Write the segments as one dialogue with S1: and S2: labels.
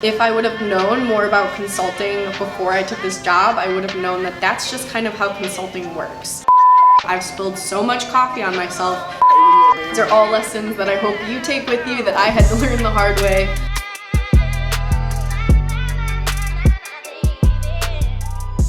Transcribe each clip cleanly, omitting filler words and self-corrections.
S1: If I would have known more about consulting before I took this job, I would have known that that's just kind of how consulting works. I've spilled so much coffee on myself. These are all lessons that I hope you take with you that I had to learn the hard way.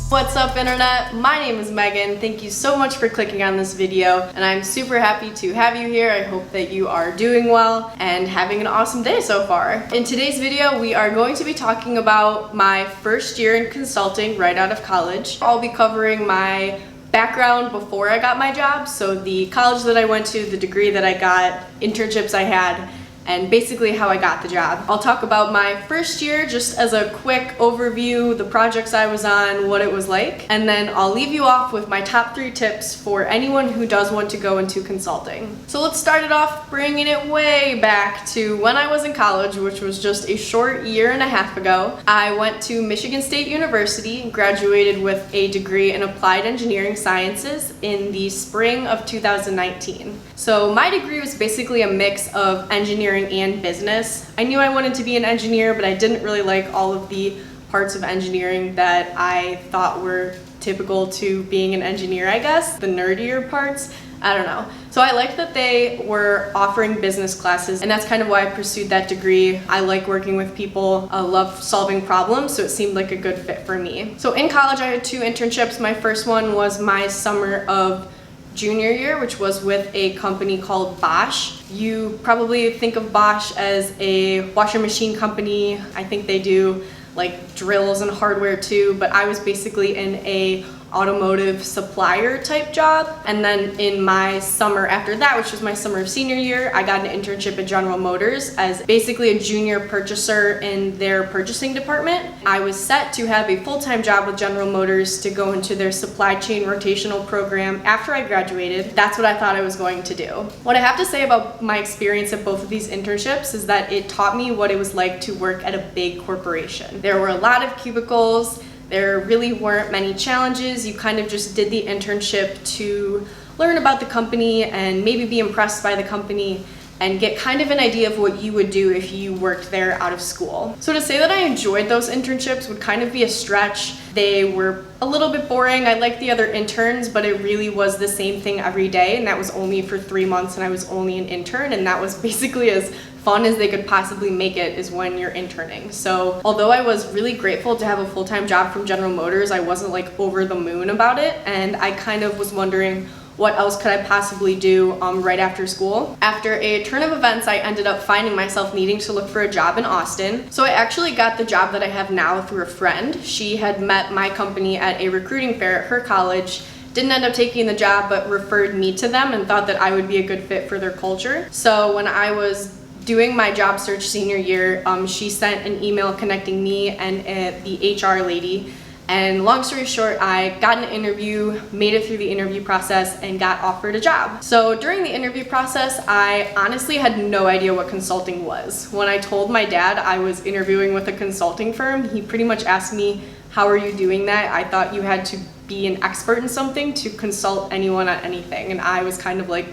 S1: What's up, internet? My name is Megan. Thank you so much for clicking on this video, and I'm super happy to have you here. I hope that you are doing well and having an awesome day so far. In today's video, we are going to be talking about my first year in consulting right out of college. I'll be covering my background before I got my job, so the college that I went to, the degree that I got, internships I had, and basically how I got the job. I'll talk about my first year just as a quick overview, the projects I was on, what it was like, and then I'll leave you off with my top 3 tips for anyone who does want to go into consulting. So let's start it off bringing it way back to when I was in college, which was just a short year and a half ago. I went to Michigan State University and graduated with a degree in Applied Engineering Sciences in the spring of 2019. So my degree was basically a mix of engineering and business. I knew I wanted to be an engineer, but I didn't really like all of the parts of engineering that I thought were typical to being an engineer, I guess. The nerdier parts, I don't know. So I liked that they were offering business classes, and that's kind of why I pursued that degree. I like working with people, I love solving problems, so it seemed like a good fit for me. So in college I had 2 internships. My first one was my summer of junior year, which was with a company called Bosch. You probably think of Bosch as a washer machine company. I think they do like drills and hardware too, but I was basically in a automotive supplier type job. And then in my summer after that, which was my summer of senior year, I got an internship at General Motors as basically a junior purchaser in their purchasing department. I was set to have a full-time job with General Motors to go into their supply chain rotational program after I graduated. That's what I thought I was going to do. What I have to say about my experience at both of these internships is that it taught me what it was like to work at a big corporation. There were a lot of cubicles. There really weren't many challenges. You kind of just did the internship to learn about the company and maybe be impressed by the company and get kind of an idea of what you would do if you worked there out of school. So to say that I enjoyed those internships would kind of be a stretch. They were a little bit boring. I liked the other interns, but it really was the same thing every day, and that was only for 3 months, and I was only an intern, and that was basically as fun as they could possibly make it is when you're interning. So although I was really grateful to have a full-time job from General Motors, I wasn't like over the moon about it, and I kind of was wondering what else could I possibly do right after school. After a turn of events, I ended up finding myself needing to look for a job in Austin. So I actually got the job that I have now through a friend. She had met my company at a recruiting fair at her college, didn't end up taking the job, but referred me to them and thought that I would be a good fit for their culture. So when I was doing my job search senior year, she sent an email connecting me and the HR lady. And long story short, I got an interview, made it through the interview process, and got offered a job. So during the interview process, I honestly had no idea what consulting was. When I told my dad I was interviewing with a consulting firm, he pretty much asked me, "How are you doing that? I thought you had to be an expert in something to consult anyone on anything." And I was kind of like,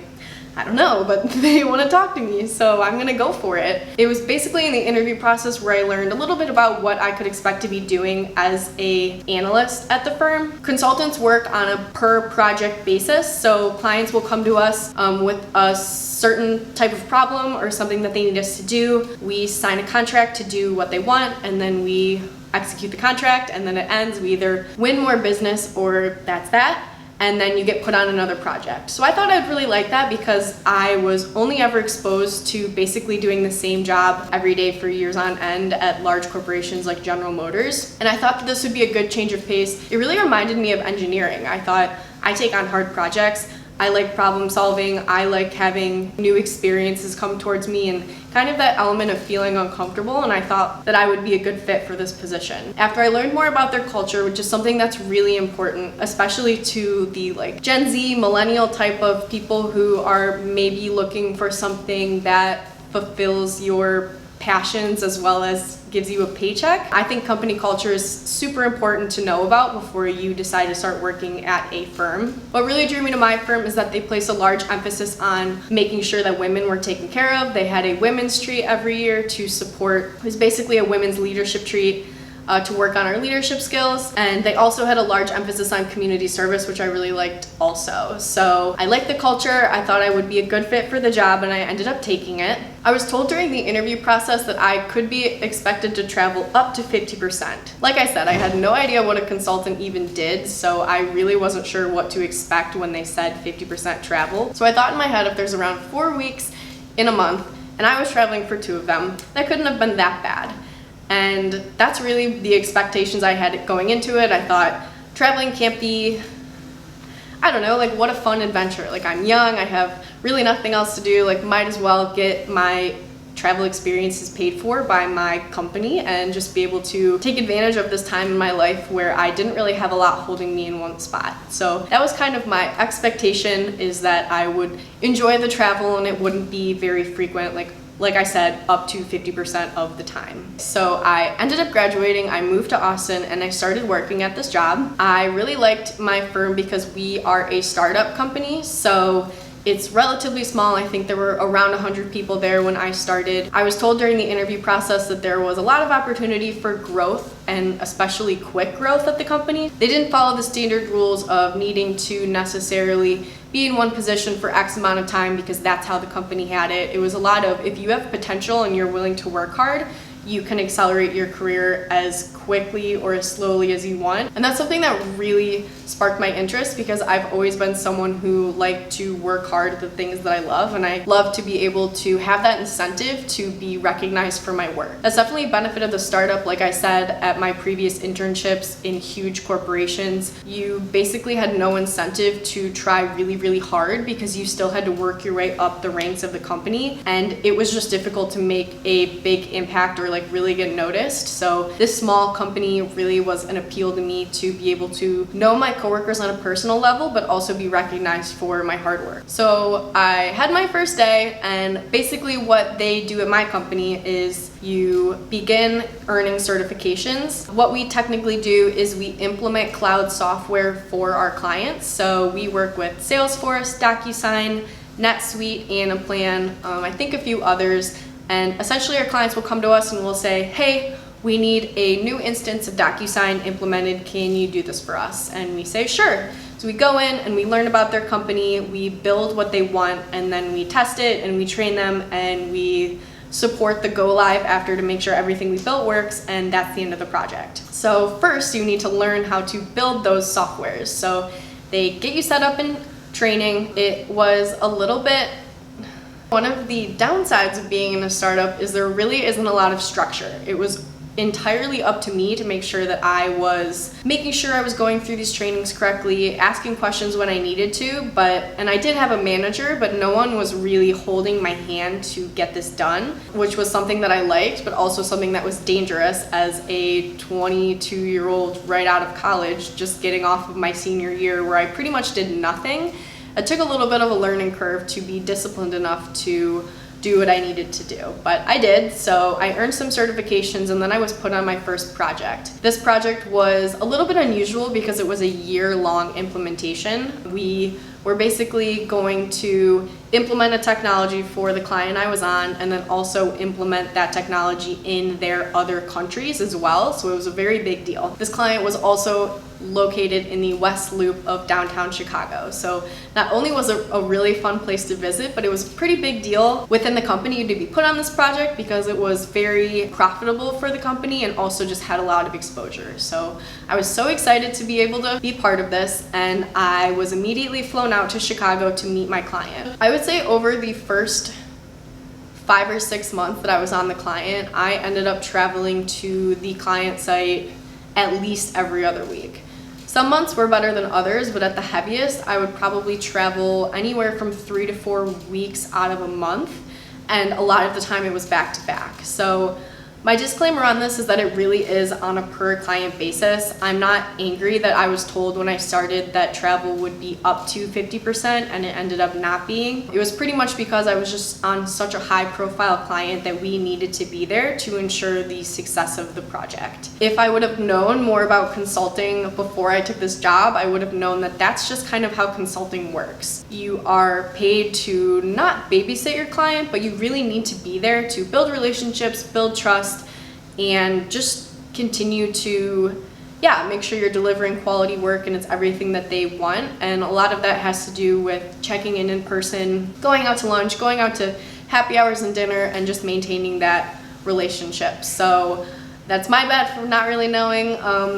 S1: I don't know, but they want to talk to me, so I'm gonna go for it. It was basically in the interview process where I learned a little bit about what I could expect to be doing as an analyst at the firm. Consultants work on a per project basis, so clients will come to us with a certain type of problem or something that they need us to do. We sign a contract to do what they want, and then we execute the contract, and then it ends. We either win more business or that's that, and then you get put on another project. So I thought I'd really like that because I was only ever exposed to basically doing the same job every day for years on end at large corporations like General Motors. And I thought that this would be a good change of pace. It really reminded me of engineering. I thought I take on hard projects. I like problem solving. I like having new experiences come towards me and kind of that element of feeling uncomfortable, and I thought that I would be a good fit for this position. After I learned more about their culture, which is something that's really important, especially to the like Gen Z, millennial type of people who are maybe looking for something that fulfills your passions as well as gives you a paycheck. I think company culture is super important to know about before you decide to start working at a firm. What really drew me to my firm is that they place a large emphasis on making sure that women were taken care of. They had a women's treat every year to support, it was basically a women's leadership treat to work on our leadership skills. And they also had a large emphasis on community service, which I really liked also. So I liked the culture. I thought I would be a good fit for the job, and I ended up taking it. I was told during the interview process that I could be expected to travel up to 50%. Like I said, I had no idea what a consultant even did, so I really wasn't sure what to expect when they said 50% travel. So I thought in my head, if there's around 4 weeks in a month, and I was traveling for 2 of them, that couldn't have been that bad. And that's really the expectations I had going into it. I thought traveling can't be, I don't know, like what a fun adventure. Like I'm young, I have really nothing else to do, like might as well get my travel experiences paid for by my company and just be able to take advantage of this time in my life where I didn't really have a lot holding me in one spot. So that was kind of my expectation, is that I would enjoy the travel and it wouldn't be very frequent, like I said, up to 50% of the time. So I ended up graduating, I moved to Austin, and I started working at this job. I really liked my firm because we are a startup company, so it's relatively small. I think there were around 100 people there when I started. I was told during the interview process that there was a lot of opportunity for growth, and especially quick growth at the company. They didn't follow the standard rules of needing to necessarily be in one position for X amount of time because that's how the company had it. It was a lot of, if you have potential and you're willing to work hard, you can accelerate your career as quickly or as slowly as you want. And that's something that really sparked my interest, because I've always been someone who liked to work hard at the things that I love, and I love to be able to have that incentive to be recognized for my work. That's definitely benefited the startup. Like I said, at my previous internships in huge corporations, you basically had no incentive to try really, really hard because you still had to work your way up the ranks of the company, and it was just difficult to make a big impact or like really get noticed. So this small company really was an appeal to me, to be able to know my coworkers on a personal level, but also be recognized for my hard work. So I had my first day, and basically what they do at my company is you begin earning certifications. What we technically do is we implement cloud software for our clients. So we work with Salesforce, DocuSign, NetSuite, Anaplan, I think a few others. And essentially our clients will come to us and will say, hey, we need a new instance of DocuSign implemented. Can you do this for us? And we say, sure. So we go in and we learn about their company, we build what they want, and then we test it and we train them and we support the go live after to make sure everything we built works, and that's the end of the project. So first you need to learn how to build those softwares. So they get you set up in training. It was a little bit, one of the downsides of being in a startup is there really isn't a lot of structure. It was entirely up to me to make sure that I was making sure I was going through these trainings correctly, asking questions when I needed to, and I did have a manager, but no one was really holding my hand to get this done, which was something that I liked, but also something that was dangerous as a 22-year-old right out of college, just getting off of my senior year where I pretty much did nothing. It took a little bit of a learning curve to be disciplined enough to do what I needed to do, but I did. So I earned some certifications, and then I was put on my first project. This project was a little bit unusual because it was a year-long implementation. We were basically going to implement a technology for the client I was on, and then also implement that technology in their other countries as well. So it was a very big deal. This client was also located in the West Loop of downtown Chicago. So not only was it a really fun place to visit, but it was a pretty big deal within the company to be put on this project because it was very profitable for the company and also just had a lot of exposure. So I was so excited to be able to be part of this, and I was immediately flown out to Chicago to meet my client. I would say over the first 5 or 6 months that I was on the client, I ended up traveling to the client site at least every other week. Some months were better than others, but at the heaviest, I would probably travel anywhere from 3 to 4 weeks out of a month, and a lot of the time it was back to back. So My disclaimer on this is that it really is on a per client basis. I'm not angry that I was told when I started that travel would be up to 50% and it ended up not being. It was pretty much because I was just on such a high profile client that we needed to be there to ensure the success of the project. If I would have known more about consulting before I took this job, I would have known that that's just kind of how consulting works. You are paid to not babysit your client, but you really need to be there to build relationships, build trust, and just continue to make sure you're delivering quality work and it's everything that they want. And a lot of that has to do with checking in person, going out to lunch, going out to happy hours and dinner, and just maintaining that relationship. So that's my bad for not really knowing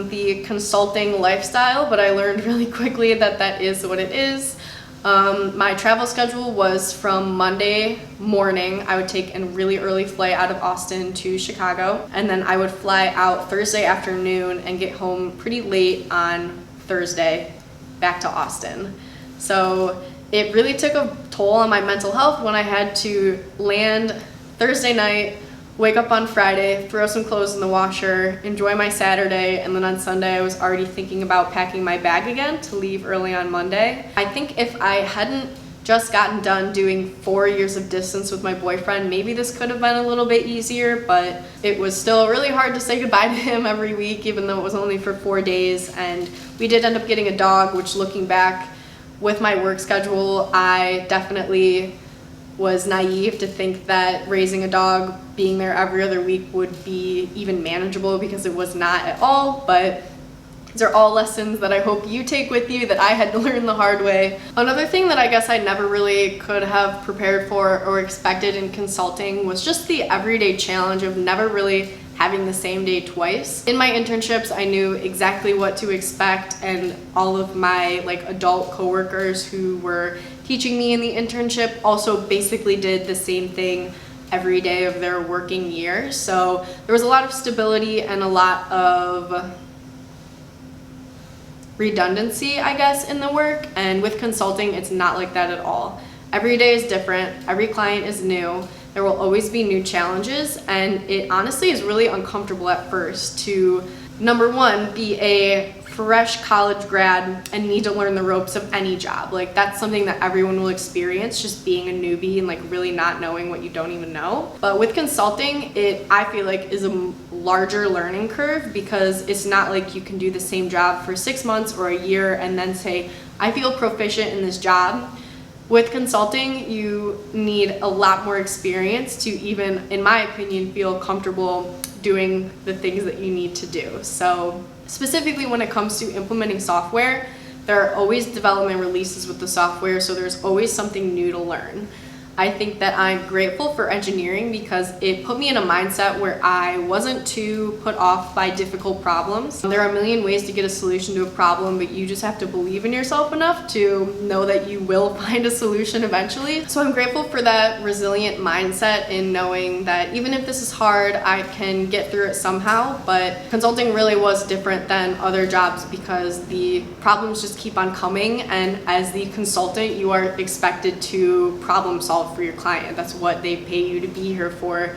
S1: the consulting lifestyle, but I learned really quickly that that is what it is. My travel schedule was from Monday morning. I would take a really early flight out of Austin to Chicago, and then I would fly out Thursday afternoon and get home pretty late on Thursday back to Austin. So it really took a toll on my mental health when I had to land Thursday night, wake up on Friday, throw some clothes in the washer, enjoy my Saturday, and then on Sunday I was already thinking about packing my bag again to leave early on Monday. I think if I hadn't just gotten done doing 4 years of distance with my boyfriend, maybe this could have been a little bit easier, but it was still really hard to say goodbye to him every week, even though it was only for 4 days. And we did end up getting a dog, which, looking back with my work schedule, I definitely was naive to think that raising a dog, being there every other week, would be even manageable, because it was not at all. But these are all lessons that I hope you take with you that I had to learn the hard way. Another thing that I guess I never really could have prepared for or expected in consulting was just the everyday challenge of never really having the same day twice. In my internships, I knew exactly what to expect, and all of my adult coworkers who were teaching me in the internship also basically did the same thing every day of their working year. So there was a lot of stability and a lot of redundancy, I guess, in the work. And with consulting, it's not like that at all. Every day is different. Every client is new. There will always be new challenges, and it honestly is really uncomfortable at first to, number one, be a fresh college grad and need to learn the ropes of any job. That's something that everyone will experience, just being a newbie and really not knowing what you don't even know. But with consulting, I feel like is a larger learning curve, because it's not like you can do the same job for 6 months or a year and then say, I feel proficient in this job. With consulting, you need a lot more experience to even, in my opinion, feel comfortable doing the things that you need to do. So specifically when it comes to implementing software, there are always development releases with the software, so there's always something new to learn. I think that I'm grateful for engineering because it put me in a mindset where I wasn't too put off by difficult problems. There are a million ways to get a solution to a problem, but you just have to believe in yourself enough to know that you will find a solution eventually. So I'm grateful for that resilient mindset in knowing that even if this is hard, I can get through it somehow. But consulting really was different than other jobs because the problems just keep on coming, and as the consultant, you are expected to problem solve for your client. That's what they pay you to be here for.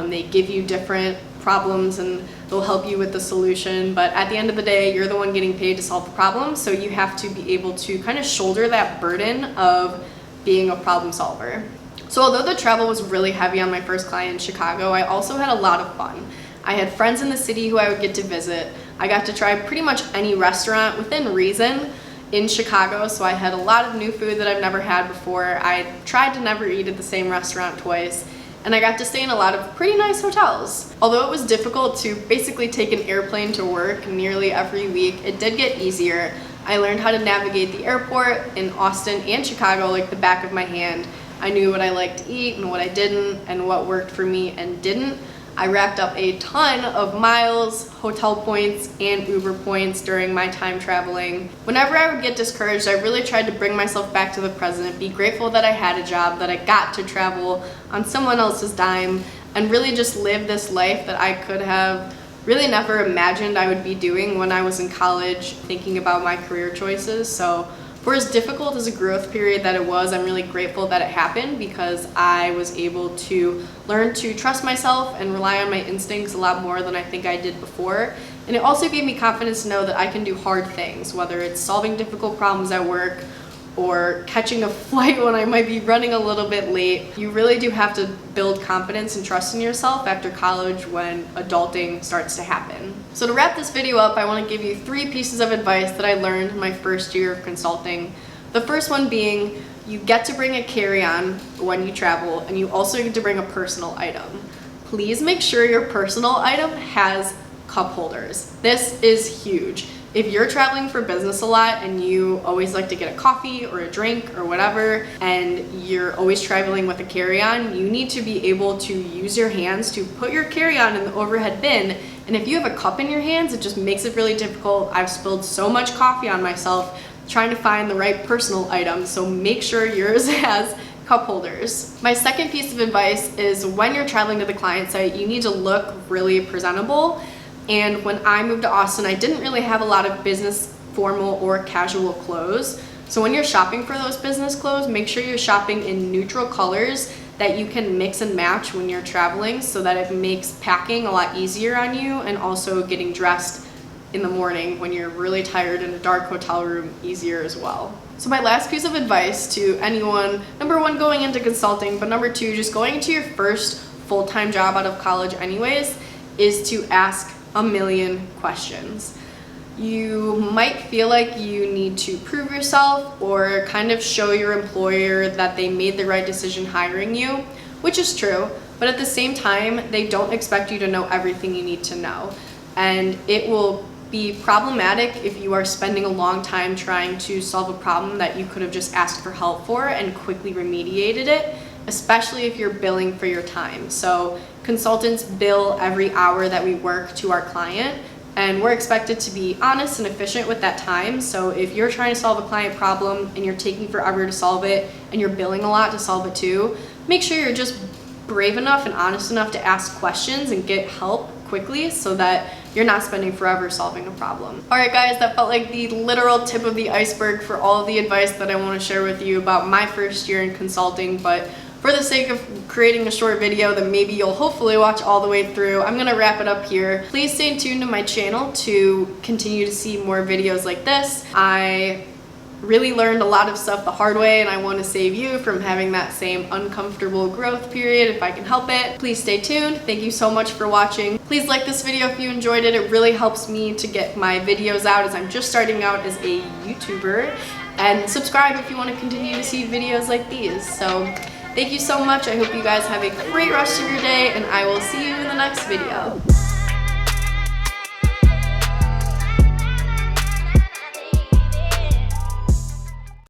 S1: They give you different problems and they'll help you with the solution, but at the end of the day, you're the one getting paid to solve the problem, so you have to be able to kind of shoulder that burden of being a problem solver. So although the travel was really heavy on my first client in Chicago, I also had a lot of fun. I had friends in the city who I would get to visit. I got to try pretty much any restaurant within reason in Chicago, so I had a lot of new food that I've never had before. I tried to never eat at the same restaurant twice, and I got to stay in a lot of pretty nice hotels. Although it was difficult to basically take an airplane to work nearly every week, it did get easier. I learned how to navigate the airport in Austin and Chicago like the back of my hand. I knew what I liked to eat and what I didn't, and what worked for me and didn't. I racked up a ton of miles, hotel points, and Uber points during my time traveling. Whenever I would get discouraged, I really tried to bring myself back to the present, be grateful that I had a job, that I got to travel on someone else's dime, and really just live this life that I could have really never imagined I would be doing when I was in college thinking about my career choices. So For as difficult as a growth period that it was, I'm really grateful that it happened because I was able to learn to trust myself and rely on my instincts a lot more than I think I did before. And it also gave me confidence to know that I can do hard things, whether it's solving difficult problems at work or catching a flight when I might be running a little bit late. You really do have to build confidence and trust in yourself after college when adulting starts to happen. So to wrap this video up, I want to give you 3 pieces of advice that I learned in my first year of consulting. The first one being, you get to bring a carry-on when you travel, and you also get to bring a personal item. Please make sure your personal item has cup holders. This is huge. If you're traveling for business a lot and you always like to get a coffee or a drink or whatever, and you're always traveling with a carry-on, you need to be able to use your hands to put your carry-on in the overhead bin. And if you have a cup in your hands, it just makes it really difficult. I've spilled so much coffee on myself trying to find the right personal item, so make sure yours has cup holders. My second piece of advice is when you're traveling to the client site, you need to look really presentable. And when I moved to Austin, I didn't really have a lot of business formal or casual clothes. So when you're shopping for those business clothes, make sure you're shopping in neutral colors that you can mix and match when you're traveling so that it makes packing a lot easier on you, and also getting dressed in the morning when you're really tired in a dark hotel room easier as well. So my last piece of advice to anyone, number 1, going into consulting, but number 2, just going into your first full-time job out of college anyways, is to ask a million questions. You might feel like you need to prove yourself or kind of show your employer that they made the right decision hiring you, which is true, but at the same time, they don't expect you to know everything you need to know. And it will be problematic if you are spending a long time trying to solve a problem that you could have just asked for help for and quickly remediated it, especially if you're billing for your time. So consultants bill every hour that we work to our client, and we're expected to be honest and efficient with that time. So if you're trying to solve a client problem and you're taking forever to solve it and you're billing a lot to solve it too, make sure you're just brave enough and honest enough to ask questions and get help quickly so that you're not spending forever solving a problem. All right guys, that felt like the literal tip of the iceberg for all of the advice that I want to share with you about my first year in consulting, but for the sake of creating a short video that maybe you'll hopefully watch all the way through, I'm gonna wrap it up here. Please stay tuned to my channel to continue to see more videos like this. I really learned a lot of stuff the hard way, and I want to save you from having that same uncomfortable growth period if I can help it. Please stay tuned. Thank you so much for watching. Please like this video if you enjoyed it. It really helps me to get my videos out as I'm just starting out as a YouTuber. And subscribe if you want to continue to see videos like these. So thank you so much. I hope you guys have a great rest of your day, and I will see you in the next video.